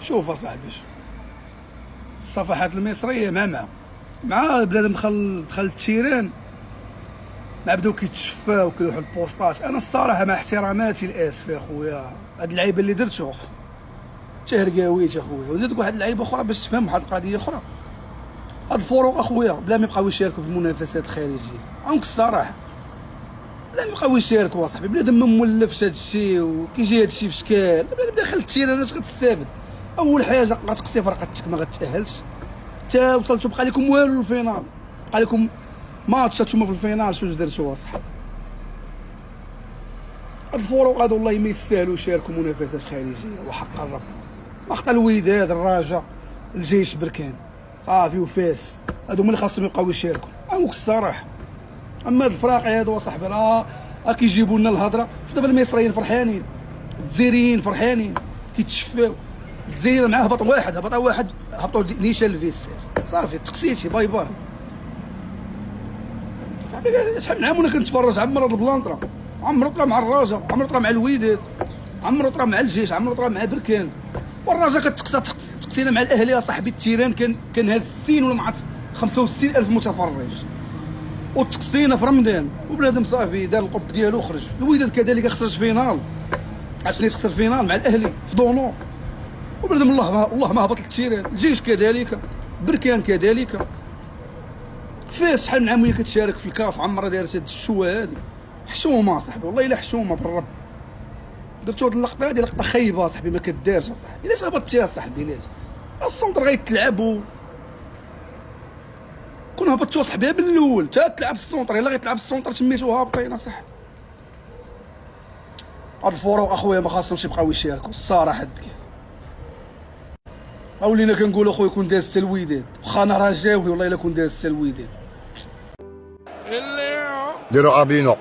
شوف اصاحبي، الصفحات المصريه مع بنادم دخل التيران، مع بداو كيتشفاو وكيروحوا البوسطاج. انا الصراحه مع احتراماتي لاسف يا خويا، هاد اللعيبه اللي درتو تهرقاويت اخويا، وزيدك واحد اللعيبه اخرى باش تفهم واحد القضيه اخرى. هاد الفروق اخويا بلا ما يبقاو يشاركوا في المنافسات الخارجيه، عنك الصراحه بلا ما يبقاو يشاركوا اصاحبي. بنادم ما مولفش هاد الشيء وكيجي هاد الشيء في شكال، بنادم داخل التيران اش غتستافد؟ اول حاجه غتقصي فرقتك ما غتاهلش، حتى وصلتوا بقى لكم والو الفينال، بقى لكم ماتش هانتوما في الفينال. شنو درتوا اصاحبي؟ هاد الفروق هادو والله ما يستاهلوا يشاركوا منافسات خارجيه وحق الرب. مقطع الوداد، الرجاء، الجيش بركان، صافي وفاس، هادو هما اللي خاصهم يبقاو يشاركوا. عنك الصراحه. اما هاد الفراقي هادو اصاحبي راه كيجيبوا لنا الهضره. شوف دابا المصريين فرحانين، الجزائريين فرحانين كيتشفاو. الجزائر معاه هبط واحد هبطوا نيشان الفيسير، صافي تقسيتي باي باي صاحبي. شحال من عام وانا كنتفرج، عمر هاد البلانطرا، عمرو طلع مع الرجاء، عمرو طلع مع الوداد، عمرو طلع مع الجيش، عمرو طلع مع بركان، والرجاء تقسينا مع الاهلي اصاحبي. التيران كان هاز 60 ولا ما عرفت 65 الف متفرج، وتقسينا في رمضان، وبنادم صافي دار القب ديالو وخرج. الوداد كذلك خسر فينال، عرفتني خسر فينال مع الاهلي في دونو، وبنادم الله ما هبط للتيران. الجيش كذلك، بركان كذلك، فاس شحال من عام وهي كتشارك في الكاف، عمرها دارت هاد الشوه هادي. حشومه صاحبي والله الا حشومه بالرب. درتو هاد اللقطه هادي لقطه خايبه صاحبي، ما كدارش اصاحبي. علاش هبطتي اصاحبي؟ علاش السونتر غيتلعب كون هبطتو صاحبي من الاول تا تلعب السونتر، الا غيتلعب السونتر سميتو هابطين اصاحبي. هاد الفروق اخويا ما خاصهمش يبقاو يشاركوا الصراحه. ولينا كنقول اخويا كون داز حتى الوداد، واخا انا رجاوي والله الا كون داز حتى الوداد. ديروا ابينو